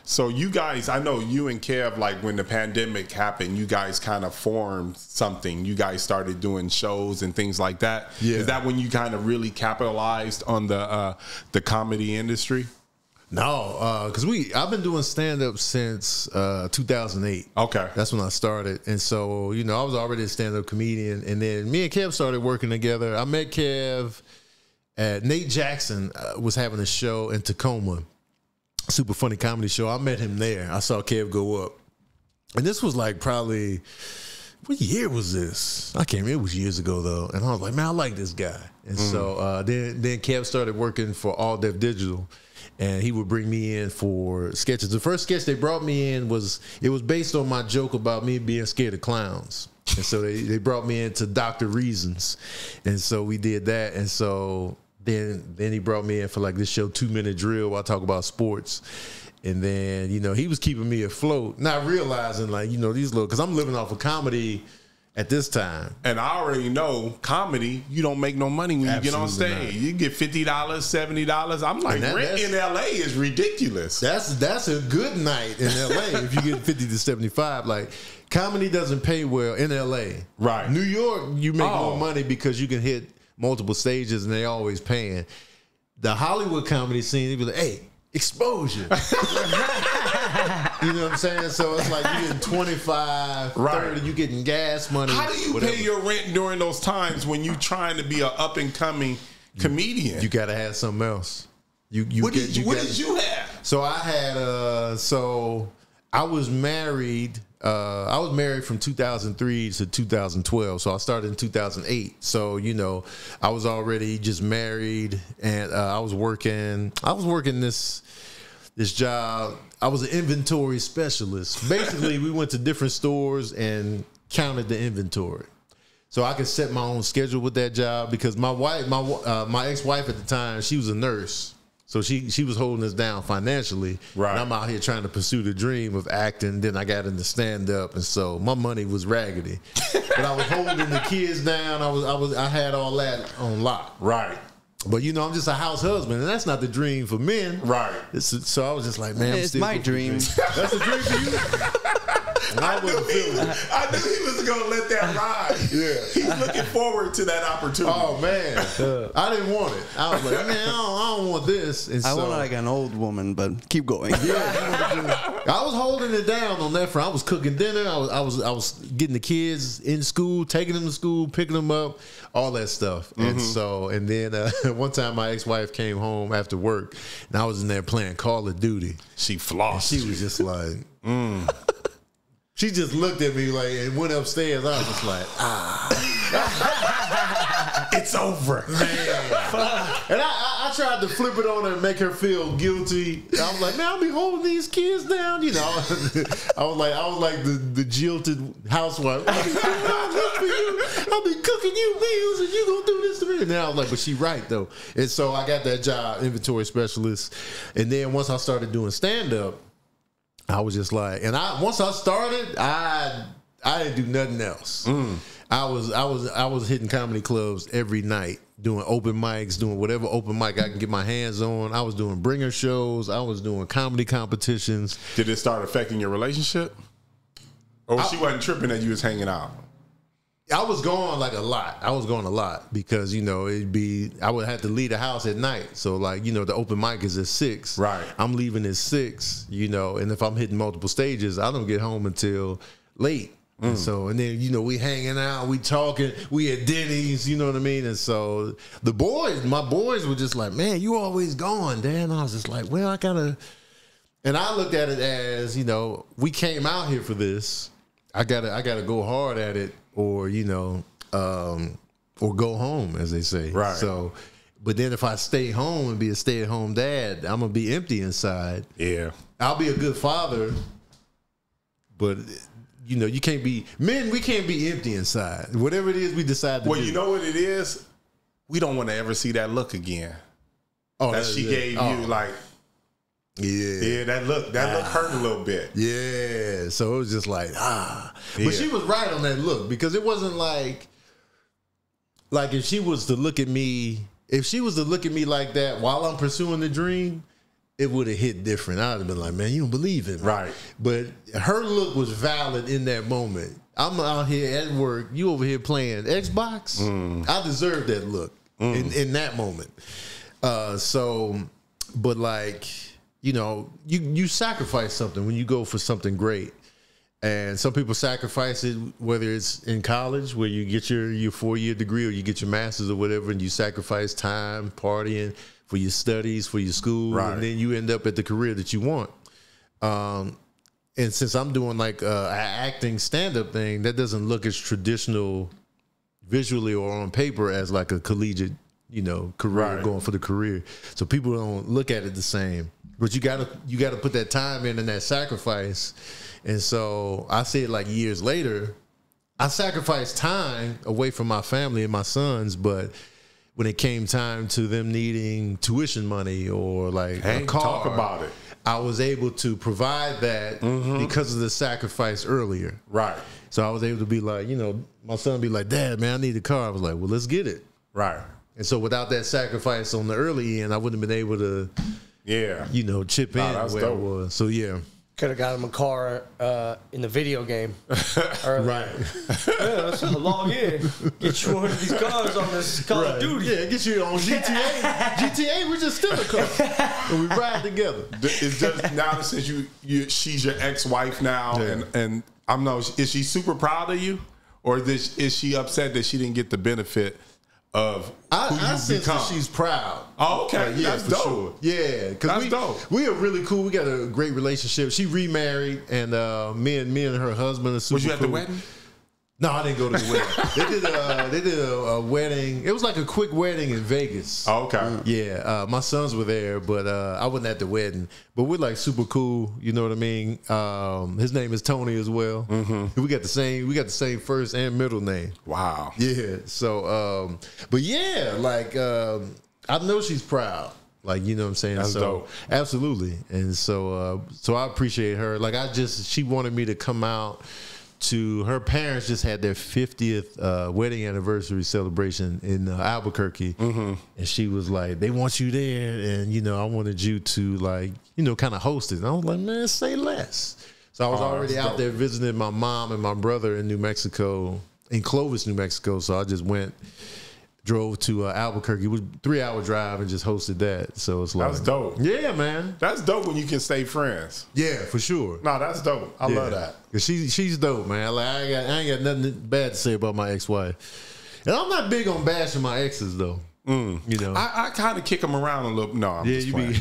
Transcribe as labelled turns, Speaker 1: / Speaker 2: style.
Speaker 1: So you guys, I know you and Kev, like when the pandemic happened, you guys kind of formed something. You guys started doing shows and things like that. Yeah. Is that when you kind of really capitalized on the comedy industry?
Speaker 2: No, because I've been doing stand-up since 2008.
Speaker 1: Okay.
Speaker 2: That's when I started. And so, you know, I was already a stand-up comedian. And then me and Kev started working together. I met Kev at Nate Jackson was having a show in Tacoma. Super funny comedy show. I met him there. I saw Kev go up. And this was like probably, what year was this? I can't remember. It was years ago, though. And I was like, man, I like this guy. And so then Kev started working for All Def Digital. And he would bring me in for sketches. The first sketch they brought me in was based on my joke about me being scared of clowns. And so they brought me into Dr. Reasons. And so we did that. And so then he brought me in for like this show, 2-Minute Drill, where I talk about sports. And then, you know, he was keeping me afloat, not realizing like, you know, these little, because I'm living off of comedy at this time.
Speaker 1: And I already know comedy, you don't make no money when you get on stage. Not. You get $50, $70. I'm like, rent in LA is ridiculous.
Speaker 2: That's a good night in LA if you get 50 to 75. Like, comedy doesn't pay well in LA.
Speaker 1: Right.
Speaker 2: New York, you make more money because you can hit multiple stages and they always paying. The Hollywood comedy scene, they be like, hey, exposure. You know what I'm saying? So it's like you getting 25, 30, you getting gas money.
Speaker 1: How do you pay your rent during those times when you trying to be an up and coming comedian?
Speaker 2: You got to have something else.
Speaker 1: What did you have?
Speaker 2: So I had I was married. I was married from 2003 to 2012. So I started in 2008. So, you know, I was already just married and I was working this job. I was an inventory specialist. Basically, we went to different stores and counted the inventory. So I could set my own schedule with that job because my ex-wife at the time, she was a nurse. So she was holding us down financially.
Speaker 1: Right.
Speaker 2: And I'm out here trying to pursue the dream of acting. Then I got into stand-up, and so my money was raggedy. But I was holding the kids down. I had all that on lock.
Speaker 1: Right.
Speaker 2: But, you know, I'm just a house husband, and that's not the dream for men.
Speaker 1: Right.
Speaker 2: So I was just like, man,
Speaker 3: it's my dream.
Speaker 2: That's a dream for you?
Speaker 1: I knew he was going to let that ride.
Speaker 2: Yeah.
Speaker 1: He's looking forward to that opportunity.
Speaker 2: Oh, man. I didn't want it. I was like, man, I don't want this. And
Speaker 3: I want like an old woman, but keep going.
Speaker 2: Yeah. I was holding it down on that front. I was cooking dinner. I was getting the kids in school, taking them to school, picking them up, all that stuff. And so, and then one time my ex-wife came home after work, and I was in there playing Call of Duty.
Speaker 1: She flossed.
Speaker 2: She was just like, She just looked at me like and went upstairs. I was just like,
Speaker 1: it's over,
Speaker 2: man. And I tried to flip it on her and make her feel guilty. I was like, man, I'll be holding these kids down, you know. I was like the jilted housewife. I'll be doing all this for you. I'll be cooking you meals, and you gonna do this to me. And then I was like, but she right though. And so I got that job, inventory specialist. And then once I started doing stand up, I was just like, and once I started, I didn't do nothing else. I was hitting comedy clubs every night, doing open mics, doing whatever open mic I can get my hands on. I was doing bringer shows. I was doing comedy competitions.
Speaker 1: Did it start affecting your relationship? Or she wasn't tripping that you was hanging out?
Speaker 2: I was going like a lot. I was going a lot because, you know, I would have to leave the house at night. So like, you know, the open mic is at 6.
Speaker 1: Right.
Speaker 2: I'm leaving at 6, you know, and if I'm hitting multiple stages, I don't get home until late. And so, and then, you know, we hanging out, we talking, we at Denny's, you know what I mean? And so my boys were just like, man, you always gone, Dan. And I was just like, well, I gotta, and I looked at it as, you know, we came out here for this. I gotta go hard at it, or, you know, or go home, as they say.
Speaker 1: Right.
Speaker 2: So, but then if I stay home and be a stay-at-home dad, I'm gonna be empty inside.
Speaker 1: Yeah.
Speaker 2: I'll be a good father, but you know, we can't be empty inside. Whatever it is we decide to do.
Speaker 1: Well, you know what it is? We don't want to ever see that look again. Oh, that she gave you, like, yeah, that look hurt a little bit.
Speaker 2: Yeah, so it was just like, But she was right on that look, because it wasn't like if she was to look at me like that while I'm pursuing the dream, it would have hit different. I'd have been like, man, you don't believe it.
Speaker 1: Right.
Speaker 2: But her look was valid in that moment. I'm out here at work. You over here playing Xbox. I deserve that look in that moment. But like, you know, you sacrifice something when you go for something great. And some people sacrifice it, whether it's in college where you get your 4-year degree or you get your master's or whatever, and you sacrifice time, partying for your studies, for your school, and then you end up at the career that you want. And since I'm doing like an acting stand-up thing, that doesn't look as traditional visually or on paper as like a collegiate, you know, career, going for the career. So people don't look at it the same. But you gotta put that time in and that sacrifice. And so I say it like years later, I sacrificed time away from my family and my sons, but when it came time to them needing tuition money or like a car,
Speaker 1: talk about it.
Speaker 2: I was able to provide that because of the sacrifice earlier. Right. So I was able to be like, you know, my son would be like, Dad, man, I need a car. I was like, well, let's get it. Right. And so without that sacrifice on the early end, I wouldn't have been able to, you know, chip in where it was. So, yeah.
Speaker 4: Could have got him a car in the video game. Right. Yeah, let's log in. Get you one of these cars on this Call of Duty.
Speaker 2: Yeah, get you on GTA. GTA, we just steal a car. And we ride together.
Speaker 1: It's just now since she's your ex-wife now, and I'm not. Is she super proud of you, or is she upset that she didn't get the benefit of who you
Speaker 2: sense
Speaker 1: become?
Speaker 2: That she's proud.
Speaker 1: Oh, okay,
Speaker 2: yeah,
Speaker 1: that's
Speaker 2: for
Speaker 1: dope.
Speaker 2: Sure. Yeah, because we are really cool. We got a great relationship. She remarried, and me and her husband are super.
Speaker 1: Was you at the wedding?
Speaker 2: No, I didn't go to the wedding. They did a wedding. It was like a quick wedding in Vegas.
Speaker 1: Oh, okay.
Speaker 2: Yeah, my sons were there, but I wasn't at the wedding. But we're like super cool. You know what I mean? His name is Tony as well. We got the same first and middle name. Wow. Yeah. So, but yeah, like I know she's proud. Like, you know what I'm saying?
Speaker 1: That's dope.
Speaker 2: Absolutely. And so I appreciate her. Like she wanted me to come out. Her parents just had their 50th wedding anniversary celebration in Albuquerque, and she was like, "They want you there, and you know, I wanted you to like, you know, kind of host it." And I was like, "Man, say less." So I was already out there visiting my mom and my brother in New Mexico, in Clovis, New Mexico. So I just drove to Albuquerque. It was a 3-hour drive and just hosted that. So it's like,
Speaker 1: that's dope.
Speaker 2: Yeah, man.
Speaker 1: That's dope when you can stay friends.
Speaker 2: Yeah, for sure.
Speaker 1: No, that's dope. I love that.
Speaker 2: She's dope, man. Like I ain't got nothing bad to say about my ex-wife. And I'm not big on bashing my exes though. You know,
Speaker 1: I kind of kick them around a little. No, I'm just playing.